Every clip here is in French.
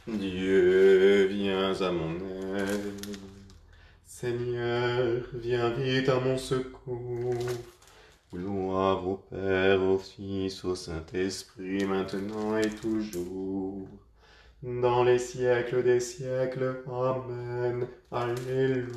Dieu, viens à mon aide. Seigneur, viens vite à mon secours. Gloire au Père, au Fils, au Saint-Esprit, maintenant et toujours. Dans les siècles des siècles. Amen. Alléluia.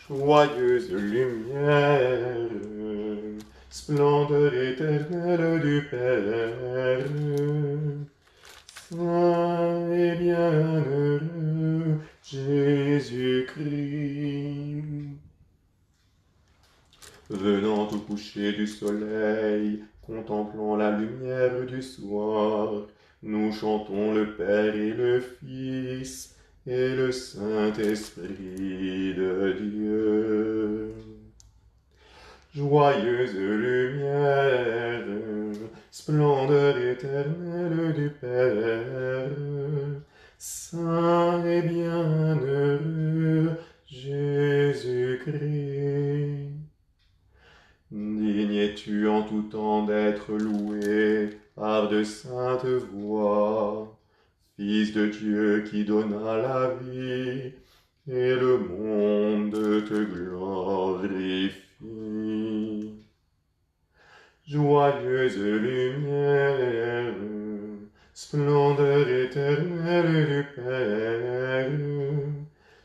Joyeuse lumière, splendeur éternelle du Père, saint et bienheureux Jésus-Christ. Venant au coucher du soleil, contemplant la lumière du soir, nous chantons le Père et le Fils et le Saint-Esprit de Dieu. Joyeuse lumière, splendeur éternelle du Père, saint et bienheureux Jésus-Christ. Digne es-tu en tout temps d'être loué par de saintes voix, Fils de Dieu qui donna la vie, et le monde te glorifie. Joyeuse lumière, splendeur éternelle du Père,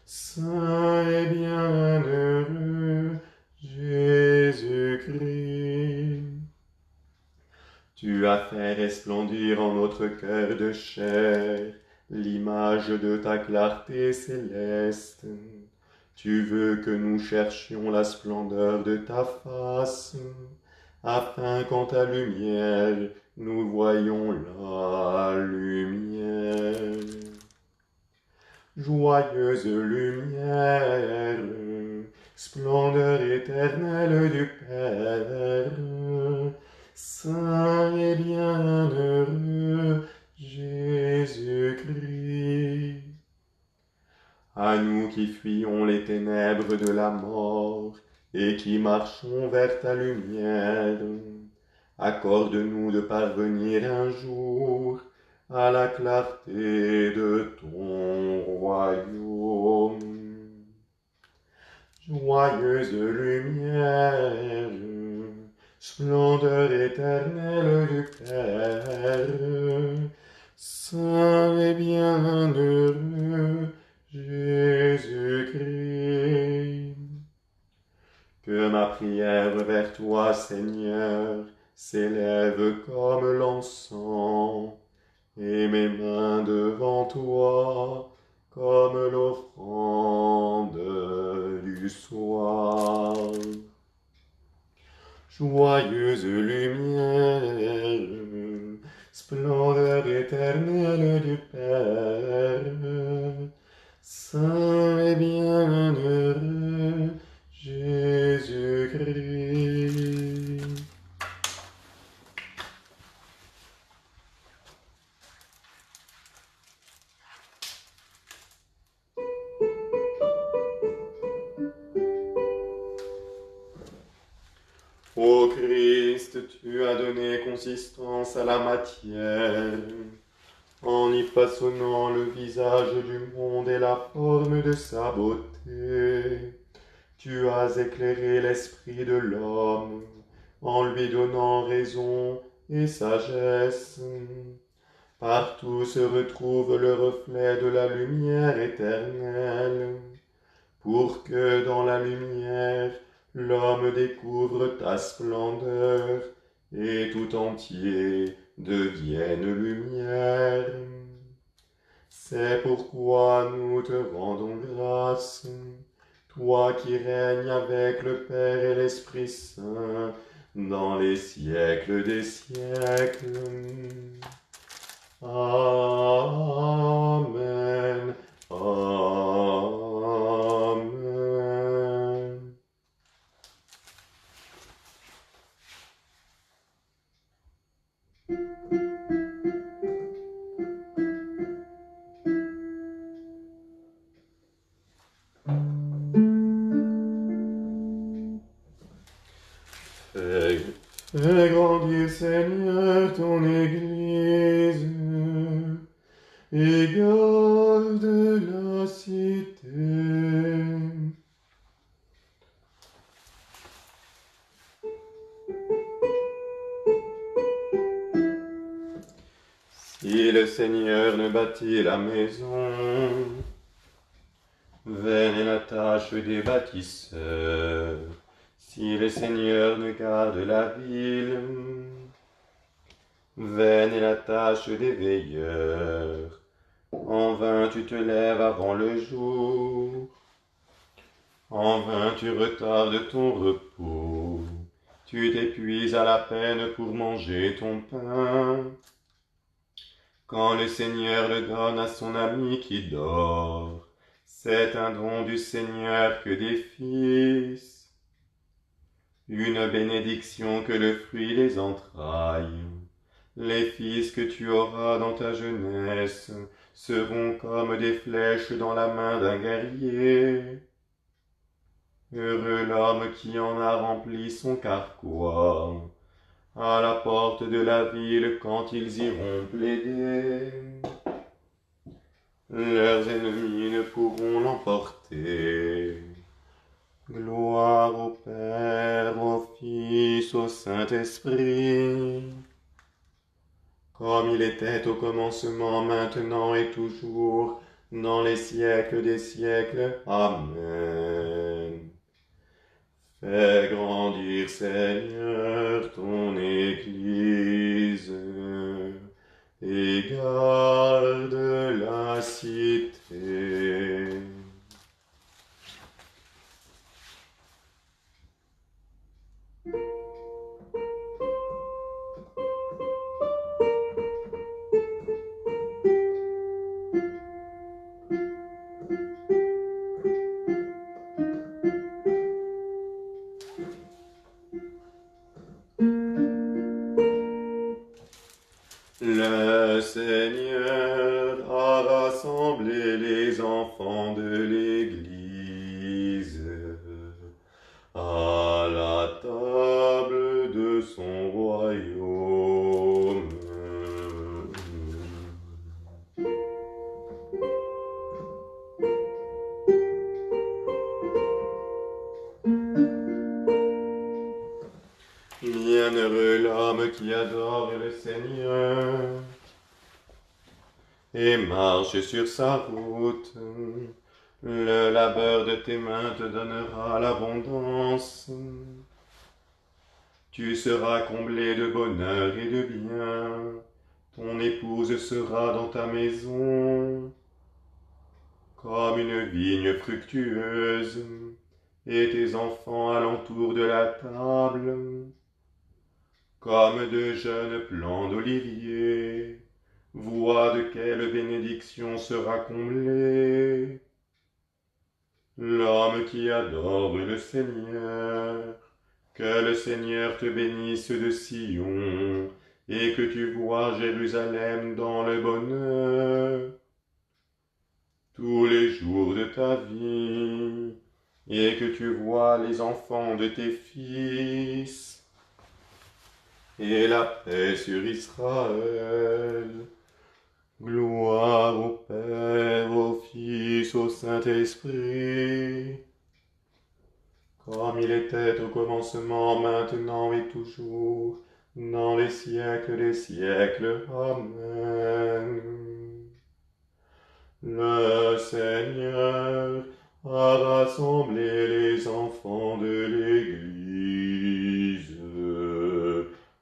saint et bienheureux Jésus-Christ. Tu as fait resplendir en notre cœur de chair l'image de ta clarté céleste. Tu veux que nous cherchions la splendeur de ta face, afin qu'en ta lumière nous voyions la lumière. Joyeuse lumière, splendeur éternelle du Père, saint et bienheureux Jésus-Christ. À nous qui fuyons les ténèbres de la mort et qui marchons vers ta lumière, accorde-nous de parvenir un jour à la clarté de ton royaume. Joyeuse lumière, splendeur éternelle du Père, saint et bienheureux Jésus-Christ. Que ma prière vers toi, Seigneur, s'élève comme l'encens, et mes mains devant toi comme l'offrande du soir. Joyeuse lumière, splendeur éternelle du Père, saint et bienheureux Jésus-Christ. Ô Christ, tu as donné consistance à la matière, en y façonnant le visage du monde et la forme de sa beauté. Tu as éclairé l'esprit de l'homme, en lui donnant raison et sagesse. Partout se retrouve le reflet de la lumière éternelle, pour que dans la lumière, l'homme découvre ta splendeur et tout entier devienne lumière. C'est pourquoi nous te rendons grâce, toi qui règnes avec le Père et l'Esprit Saint dans les siècles des siècles. Amen. Amen. Fais grandir, Seigneur, ton Église, et garde la cité. Si le Seigneur ne bâtit la maison, vaine est la tâche des bâtisseurs. Si le Seigneur ne garde la ville, vaine est la tâche des veilleurs. En vain tu te lèves avant le jour, en vain tu retardes ton repos. Tu t'épuises à la peine pour manger ton pain. Quand le Seigneur le donne à son ami qui dort, c'est un don du Seigneur que des fils, une bénédiction que le fruit des entrailles. Les fils que tu auras dans ta jeunesse seront comme des flèches dans la main d'un guerrier. Heureux l'homme qui en a rempli son carquois, à la porte de la ville quand ils iront plaider. Leurs ennemis ne pourront l'emporter. Gloire au Père, au Fils, au Saint-Esprit, comme il était au commencement, maintenant et toujours, dans les siècles des siècles. Amen. Fais grandir, Seigneur, ton Église, et garde la cité. Le Seigneur a rassemblé les enfants de l'Église à la table de son royaume. Bienheureux l'homme qui adore le Seigneur et marche sur sa route. Le labeur de tes mains te donnera l'abondance. Tu seras comblé de bonheur et de bien. Ton épouse sera dans ta maison comme une vigne fructueuse, et tes enfants alentour de la table comme de jeunes plants d'olivier. Vois de quelle bénédiction sera comblé l'homme qui adore le Seigneur. Que le Seigneur te bénisse de Sion, et que tu vois Jérusalem dans le bonheur tous les jours de ta vie, et que tu vois les enfants de tes fils, et la paix sur Israël. Gloire au Père, au Fils, au Saint-Esprit, comme il était au commencement, maintenant et toujours, dans les siècles des siècles. Amen. Le Seigneur a rassemblé les enfants de l'Église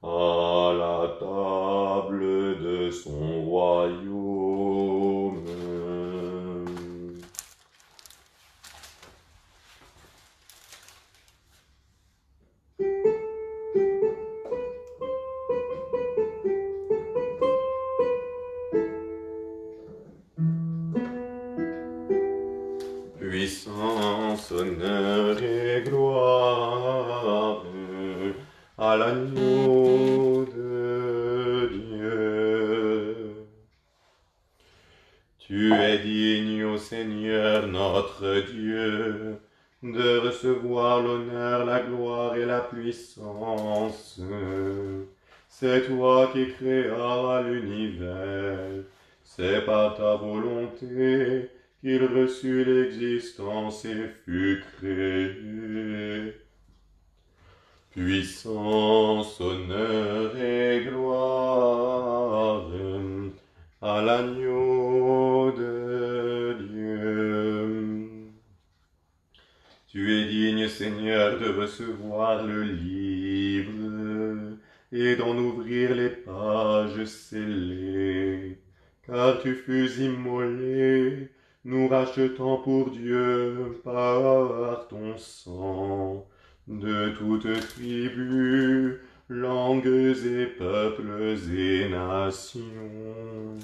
à la table de son royaume. Puissance, honneur et gloire à l'agneau de Dieu. Tu es digne, ô Seigneur notre Dieu, de recevoir l'honneur, la gloire et la puissance. C'est toi qui créas l'univers, c'est par ta volonté qu'il reçut l'existence et fut créé. Puissance, honneur et gloire à l'agneau de Dieu. Tu es digne, Seigneur, de recevoir le livre et d'en ouvrir les pages scellées, car tu fus immolé, nous rachetant pour Dieu par ton sang, de toutes tribus, langues et peuples et nations.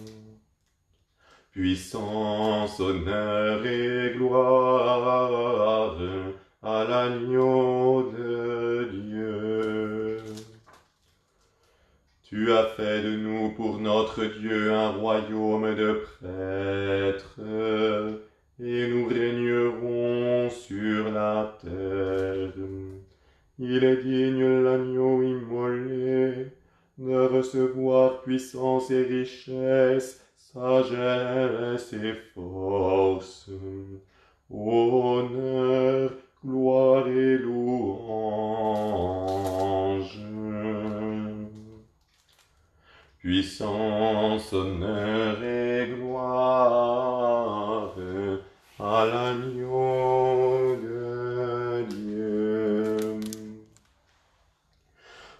Puissance, honneur et gloire à l'agneau de Dieu. Tu as fait de nous pour notre Dieu un royaume de prêtres, et nous régnerons sur la terre. Il est digne l'agneau immolé de recevoir puissance et richesse, sagesse et force, honneur, gloire et louange. Puissance, honneur et gloire à l'agneau de Dieu.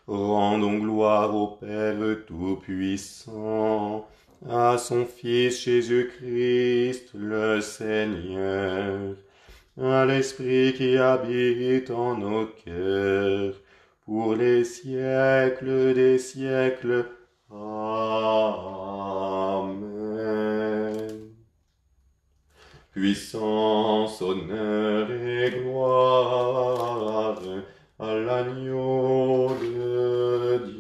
Rendons gloire au Père Tout-Puissant, à son Fils Jésus-Christ le Seigneur, à l'Esprit qui habite en nos cœurs, pour les siècles des siècles. Amen. Puissance, honneur et gloire à l'agneau de Dieu.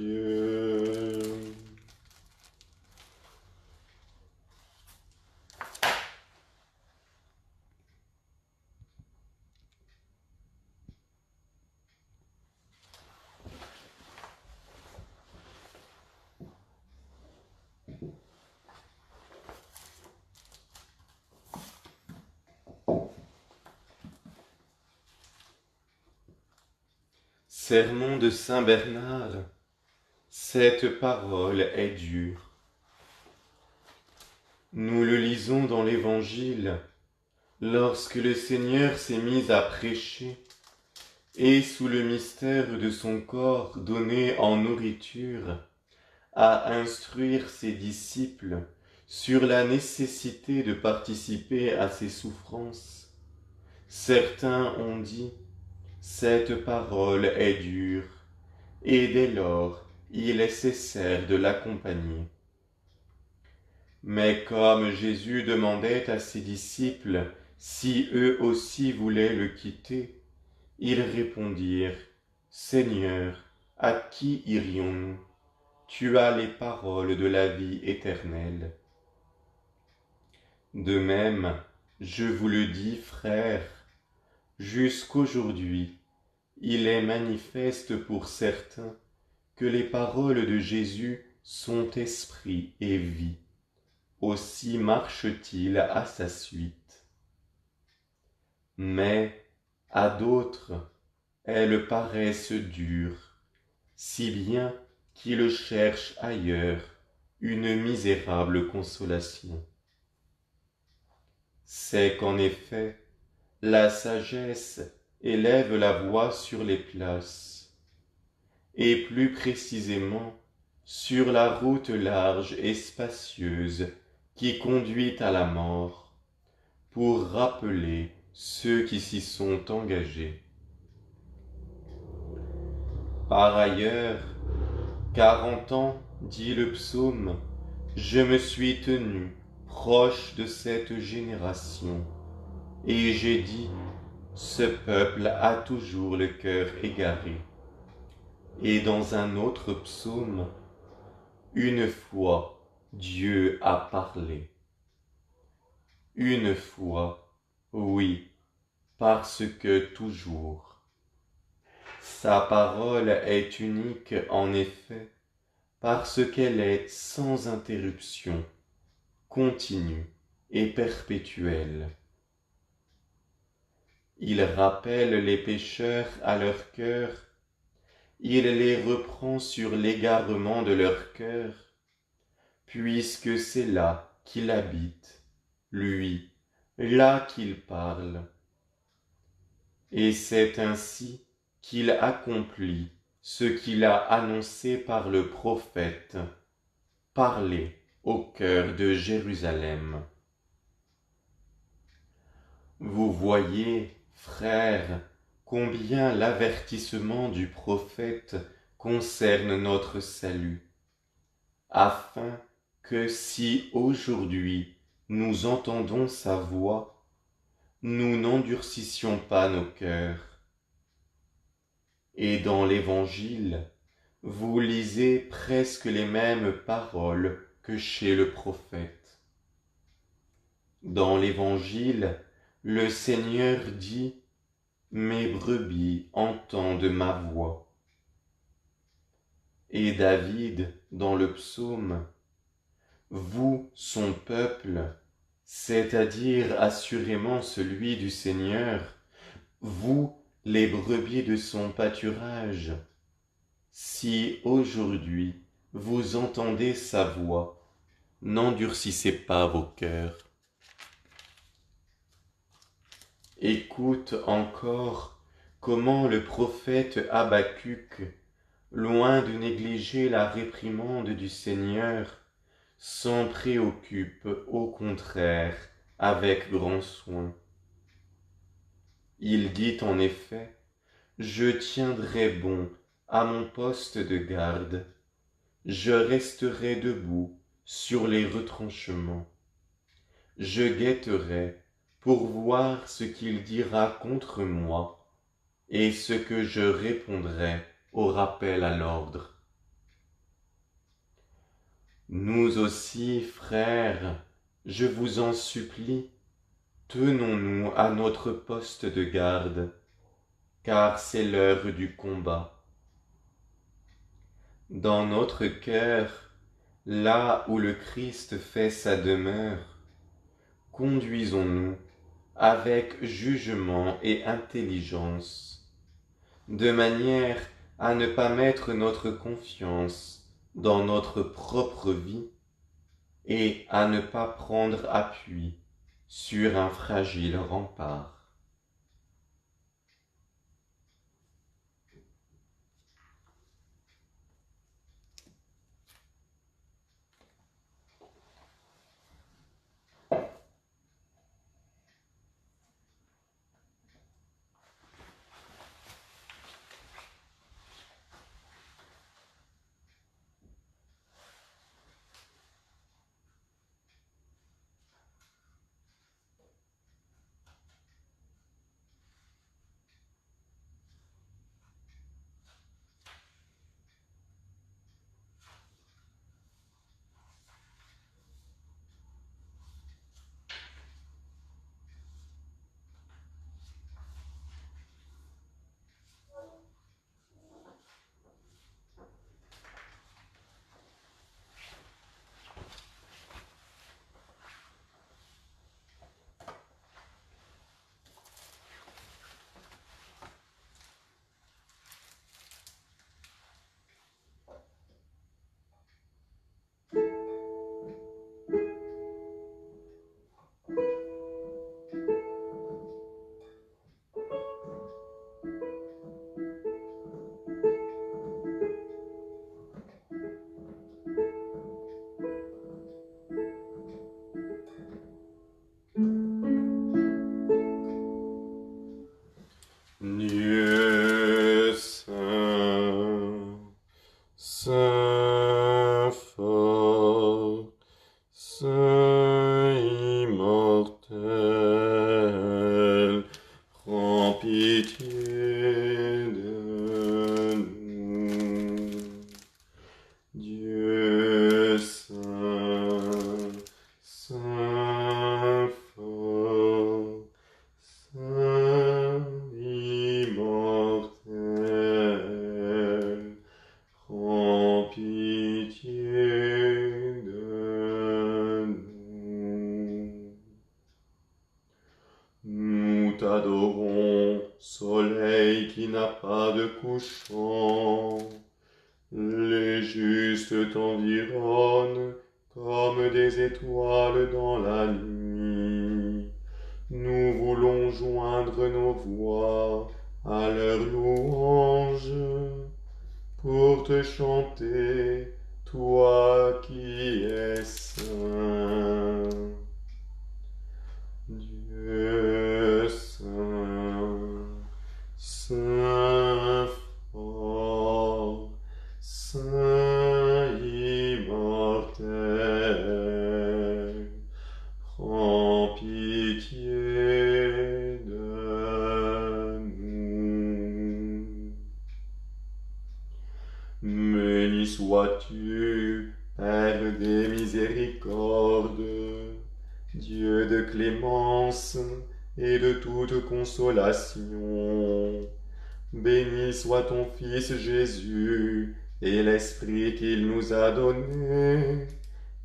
Sermon de Saint Bernard. Cette parole est dure. Nous le lisons dans l'Évangile, lorsque le Seigneur s'est mis à prêcher, et sous le mystère de son corps donné en nourriture, à instruire ses disciples sur la nécessité de participer à ses souffrances. Certains ont dit, cette parole est dure, et dès lors, il est nécessaire de l'accompagner. Mais comme Jésus demandait à ses disciples si eux aussi voulaient le quitter, ils répondirent, « Seigneur, à qui irions-nous ? Tu as les paroles de la vie éternelle. » De même, je vous le dis, frères, jusqu'aujourd'hui, il est manifeste pour certains que les paroles de Jésus sont esprit et vie. Aussi marche-t-il à sa suite. Mais à d'autres, elles paraissent dures, si bien qu'ils cherchent ailleurs une misérable consolation. C'est qu'en effet, la sagesse élève la voix sur les places, et plus précisément sur la route large et spacieuse qui conduit à la mort, pour rappeler ceux qui s'y sont engagés. Par ailleurs, 40 ans, dit le psaume, je me suis tenu proche de cette génération, et j'ai dit, ce peuple a toujours le cœur égaré. Et dans un autre psaume, une fois, Dieu a parlé. Une fois, oui, parce que toujours. Sa parole est unique en effet, parce qu'elle est sans interruption, continue et perpétuelle. Il rappelle les pécheurs à leur cœur, il les reprend sur l'égarement de leur cœur, puisque c'est là qu'il habite, lui, là qu'il parle. Et c'est ainsi qu'il accomplit ce qu'il a annoncé par le prophète, parlé au cœur de Jérusalem. Vous voyez, frères, combien l'avertissement du prophète concerne notre salut, afin que si aujourd'hui nous entendons sa voix, nous n'endurcissions pas nos cœurs. Et dans l'Évangile, vous lisez presque les mêmes paroles que chez le prophète. Dans l'Évangile, le Seigneur dit « Mes brebis entendent ma voix ». Et David, dans le psaume, « Vous, son peuple, c'est-à-dire assurément celui du Seigneur, vous, les brebis de son pâturage, si aujourd'hui vous entendez sa voix, n'endurcissez pas vos cœurs. » Écoute encore comment le prophète Habacuc, loin de négliger la réprimande du Seigneur, s'en préoccupe au contraire avec grand soin. Il dit en effet « Je tiendrai bon à mon poste de garde, je resterai debout sur les retranchements, je guetterai pour voir ce qu'il dira contre moi et ce que je répondrai au rappel à l'ordre. » Nous aussi, frères, je vous en supplie, tenons-nous à notre poste de garde, car c'est l'heure du combat. Dans notre cœur, là où le Christ fait sa demeure, conduisons-nous avec jugement et intelligence, de manière à ne pas mettre notre confiance dans notre propre vie et à ne pas prendre appui sur un fragile rempart. Dieu saint, saint fort, saint immortel, prends pitié de nous. Dieu saint, saint fort, saint immortel, n'a pas de couchant. Les justes t'environnent comme des étoiles dans la nuit. Nous voulons joindre nos voix à leur louange pour te chanter, toi qui es saint. Dieu saint, saint fort, saint immortel, prends pitié de nous. Béni sois-tu, Père des miséricordes, Dieu de clémence et de toute consolation. Béni soit ton Fils Jésus et l'Esprit qu'il nous a donné,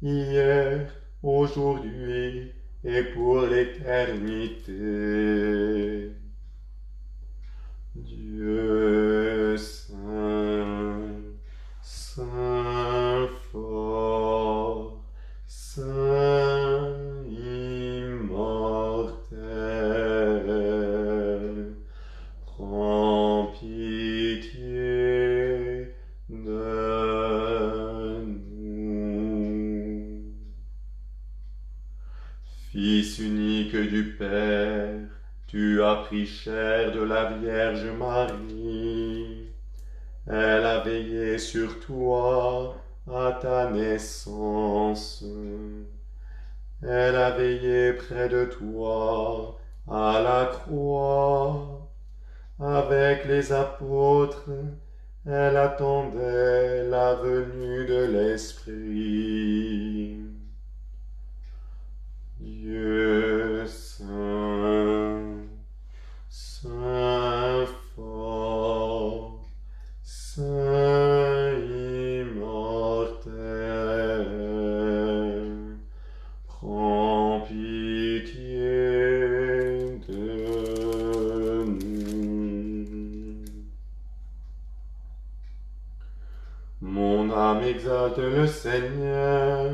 hier, aujourd'hui et pour l'éternité. Dieu saint, saint fort, saint immortel, prends pitié de nous. Fils unique du Père, tu as pris chair de la Vierge Marie. Elle a veillé sur toi à ta naissance. Elle a veillé près de toi à la croix. Avec les apôtres, elle attendait la venue de l'Esprit. Dieu saint, saint fort, saint immortel, prends pitié de nous. Mon âme exalte le Seigneur.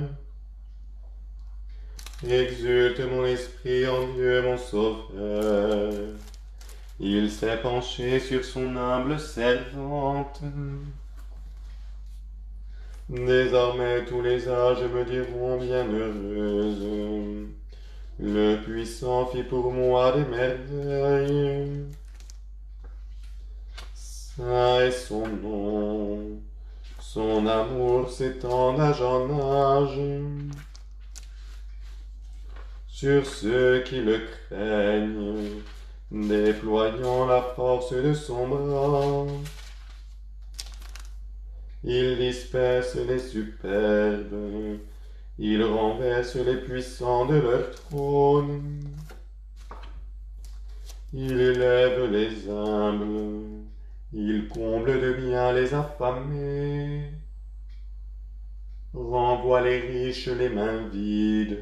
Exulte mon esprit en Dieu mon Sauveur. Il s'est penché sur son humble servante. Désormais tous les âges me diront bienheureuse. Le Puissant fit pour moi des merveilles. Saint est son nom. Son amour s'étend d'âge en âge sur ceux qui le craignent, déployant la force de son bras. Il disperse les superbes, il renverse les puissants de leur trône. Il élève les humbles, il comble de bien les affamés, renvoie les riches les mains vides.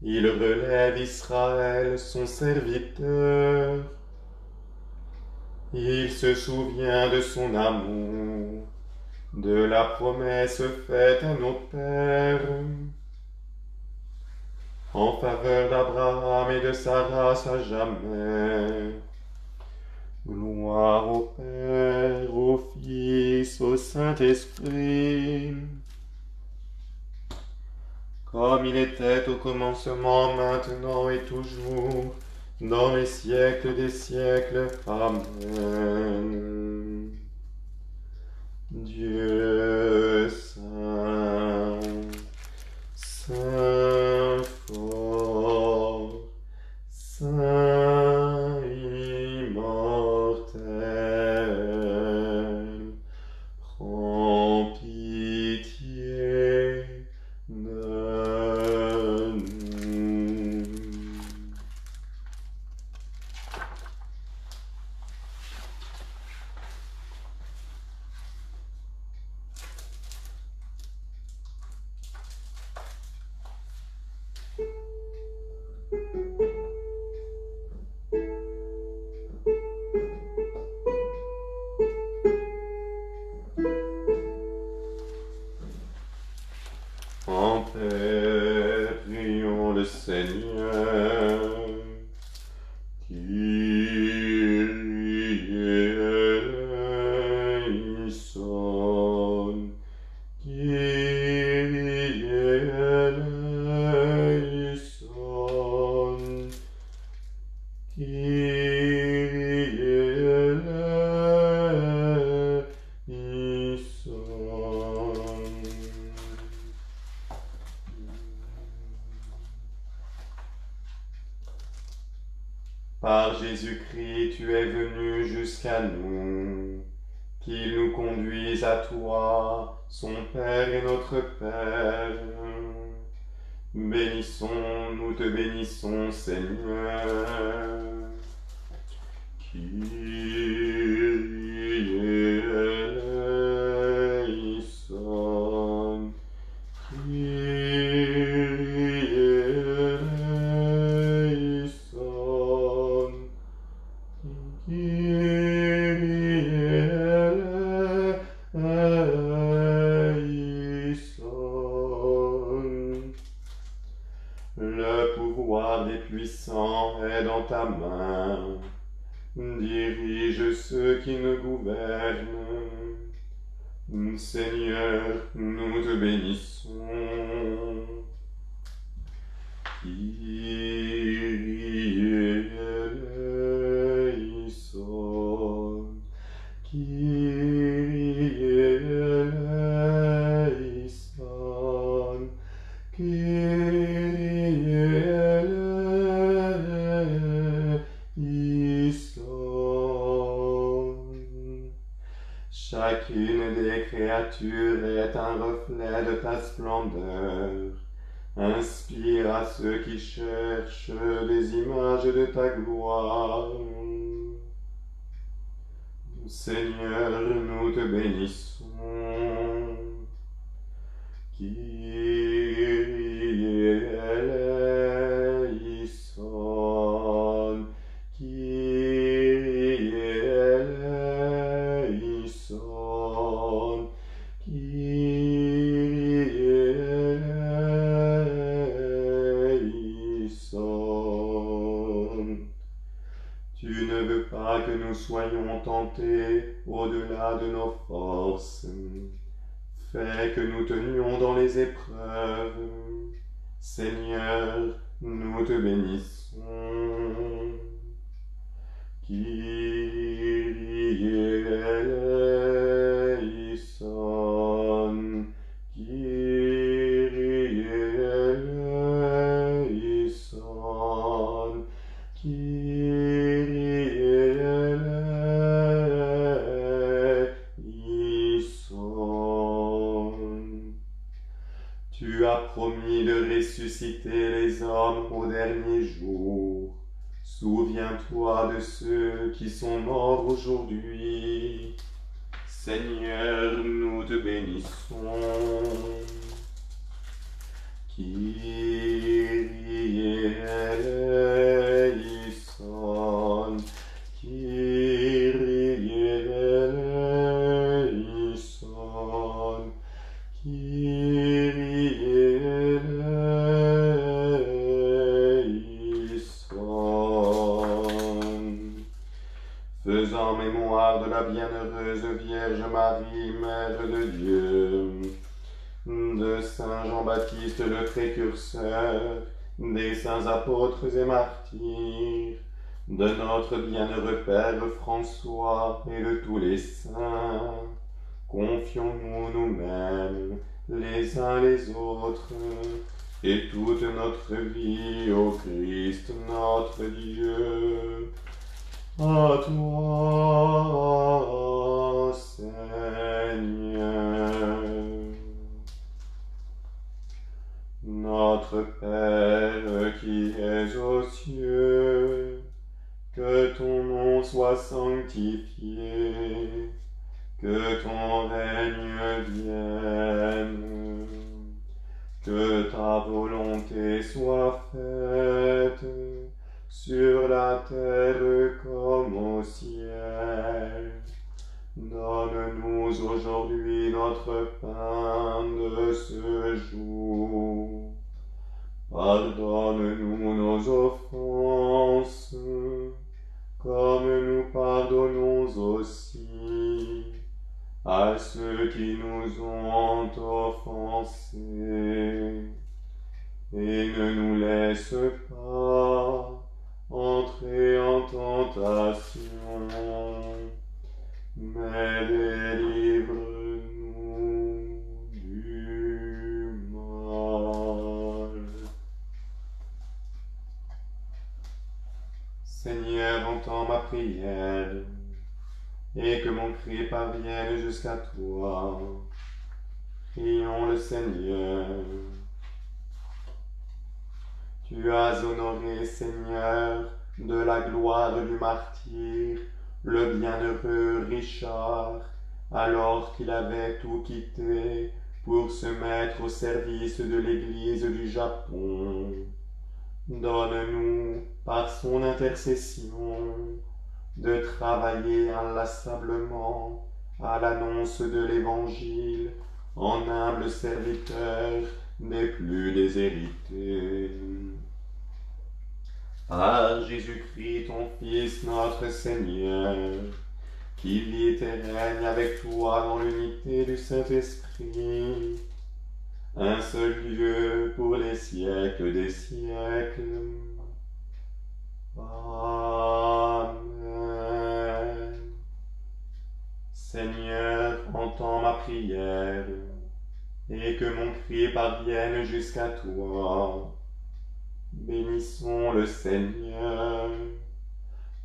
Il relève Israël, son serviteur. Il se souvient de son amour, de la promesse faite à nos pères, en faveur d'Abraham et de sa race à jamais. Gloire au Père, au Fils, au Saint-Esprit, comme il était au commencement, maintenant et toujours, dans les siècles des siècles. Amen. Dieu saint, saint fort, saint immortel, prends pitié de nous. terre, prions le Seigneur. Kyrie eleison, Kyrie eleison, Kyrie eleison. Par Jésus-Christ, tu es venu jusqu'à nous, qu'il nous conduise à toi, son Père et notre Père. Bénissons, nous te bénissons, Seigneur. Kyrie eleison, Kyrie eleison, Kyrie eleison. Le pouvoir des puissants est dans ta main. Dirige ceux qui nous gouvernent. Seigneur, nous te bénissons. Kyrie eleison, Kyrie eleison, Kyrie eleison. Chacune des créatures est un reflet de ta splendeur. Inspire à ceux qui cherchent des images de ta gloire. Seigneur, nous te bénissons. Kyrie eleison, Kyrie eleison, Kyrie eleison. Tu ne veux pas que nous soyons tentés au-delà de nos forces. Fais que nous tenions dans les épreuves. Seigneur, nous te bénissons. Kyrie eleison, Kyrie eleison, Kyrie eleison. Tu as promis de ressusciter les hommes au dernier jour. Souviens-toi de ceux qui sont morts aujourd'hui. Seigneur, nous te bénissons. Kyrie eleison, Kyrie eleison, Kyrie eleison. Faisant mémoire de la bienheureuse Vierge Marie, Mère de Dieu, de Saint Jean-Baptiste le Précurseur, des saints apôtres et martyrs, de notre bienheureux Père François et de tous les saints, confions-nous nous-mêmes les uns les autres et toute notre vie au Christ notre Dieu. À toi, Seigneur. Notre Père qui es aux cieux, que ton nom soit sanctifié, que ton règne vienne, que ta volonté soit faite sur la terre comme au ciel. Donne-nous aujourd'hui notre pain de ce jour. Pardonne-nous nos offenses, comme nous pardonnons aussi à ceux qui nous ont offensés. Et ne nous laisse pas entrer en tentation, mais délivre-nous du mal. Seigneur, entends ma prière, et que mon cri parvienne jusqu'à toi. Prions le Seigneur. Tu as honoré, Seigneur, de la gloire du martyr, le bienheureux Richard, alors qu'il avait tout quitté pour se mettre au service de l'Église du Japon. Donne-nous, par son intercession, de travailler inlassablement à l'annonce de l'Évangile en humble serviteur des plus déshérités. Par Jésus-Christ, ton Fils, notre Seigneur, qui vit et règne avec toi dans l'unité du Saint-Esprit, un seul Dieu pour les siècles des siècles. Amen. Seigneur, entends ma prière, et que mon cri parvienne jusqu'à toi. Bénissons le Seigneur.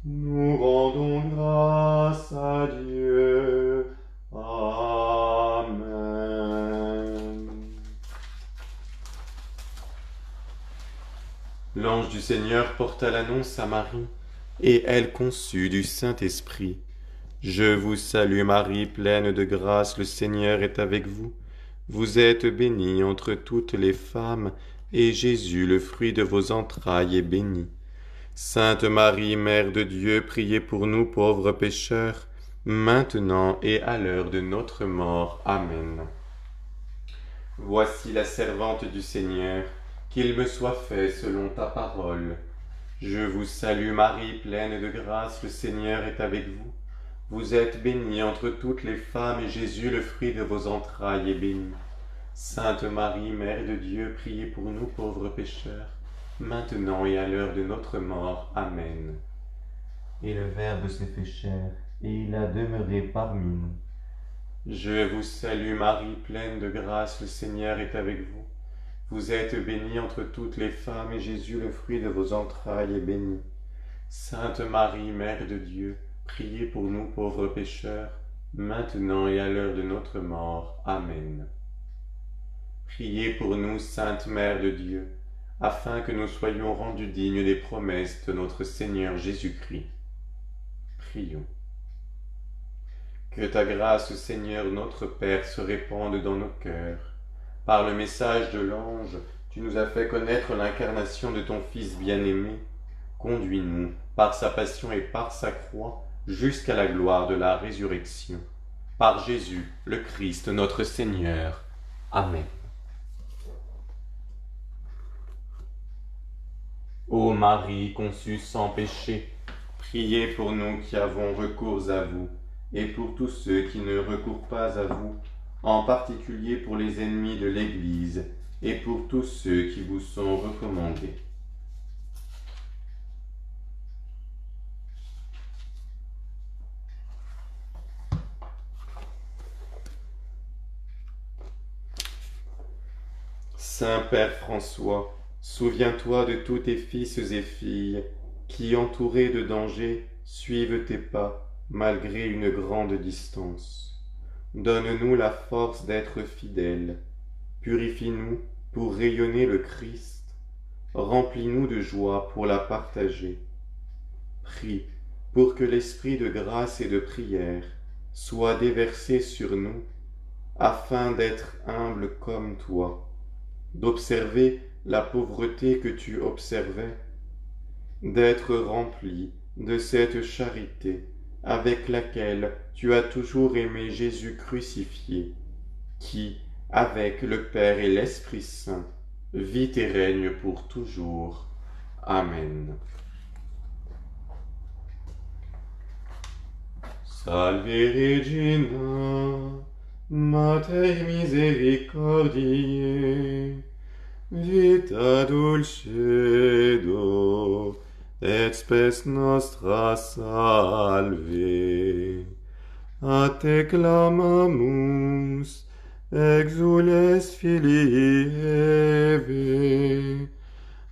Nous rendons grâce à Dieu. Amen. L'ange du Seigneur porta l'annonce à Marie, et elle conçut du Saint-Esprit. Je vous salue Marie, pleine de grâce, le Seigneur est avec vous. Vous êtes bénie entre toutes les femmes, et Jésus, le fruit de vos entrailles, est béni. Sainte Marie, Mère de Dieu, priez pour nous pauvres pécheurs, maintenant et à l'heure de notre mort. Amen. Voici la servante du Seigneur, qu'il me soit fait selon ta parole. Je vous salue Marie, pleine de grâce, le Seigneur est avec vous. Vous êtes bénie entre toutes les femmes, et Jésus, le fruit de vos entrailles, est béni. Sainte Marie, Mère de Dieu, priez pour nous pauvres pécheurs, maintenant et à l'heure de notre mort. Amen. Et le Verbe s'est fait chair, et il a demeuré parmi nous. Je vous salue Marie, pleine de grâce, le Seigneur est avec vous. Vous êtes bénie entre toutes les femmes, et Jésus, le fruit de vos entrailles, est béni. Sainte Marie, Mère de Dieu, priez pour nous pauvres pécheurs, maintenant et à l'heure de notre mort. Amen. Priez pour nous, Sainte Mère de Dieu, afin que nous soyons rendus dignes des promesses de notre Seigneur Jésus-Christ. Prions. Que ta grâce, Seigneur notre Père, se répande dans nos cœurs. Par le message de l'ange, tu nous as fait connaître l'incarnation de ton Fils bien-aimé. Conduis-nous, par sa passion et par sa croix, jusqu'à la gloire de la résurrection. Par Jésus, le Christ, notre Seigneur. Amen. Ô Marie conçue sans péché, priez pour nous qui avons recours à vous, et pour tous ceux qui ne recourent pas à vous, en particulier pour les ennemis de l'Église, et pour tous ceux qui vous sont recommandés. Saint Père François, souviens-toi de tous tes fils et filles qui, entourés de dangers, suivent tes pas malgré une grande distance. Donne-nous la force d'être fidèles. Purifie-nous pour rayonner le Christ. Remplis-nous de joie pour la partager. Prie pour que l'esprit de grâce et de prière soit déversé sur nous, afin d'être humbles comme toi, d'observer la pauvreté que tu observais, d'être remplis de cette charité avec laquelle tu as toujours aimé Jésus crucifié, qui, avec le Père et l'Esprit Saint, vit et règne pour toujours. Amen. Salve Regina, Mater misericordiae, vita dulcedo, et spes nostra salve. A te clamamus, exules filii Eve,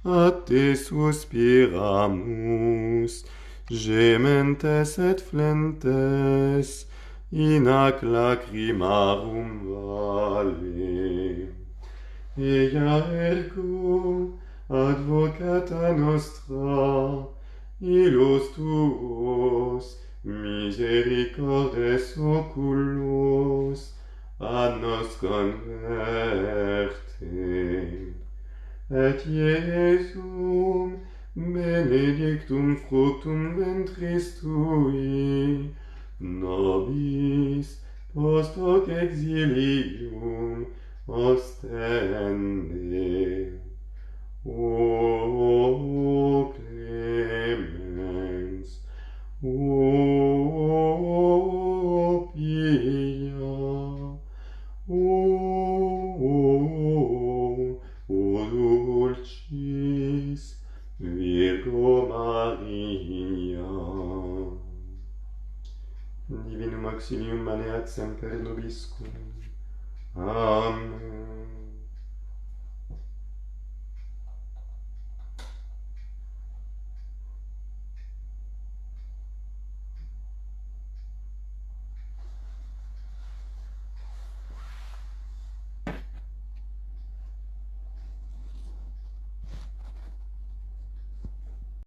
a te suspiramus, gementes et flentes, in ac lacrimarum vale. Ea ergo, advocata nostra, illos tuos, misericordes oculos, ad nos converte. Et Iesum, benedictum fructum ventris tui, nobis post hoc exilium ostende. O clemens, o pia, o dulcis Virgo Maria. Divinum auxilium maneat semper nobiscum. Amen.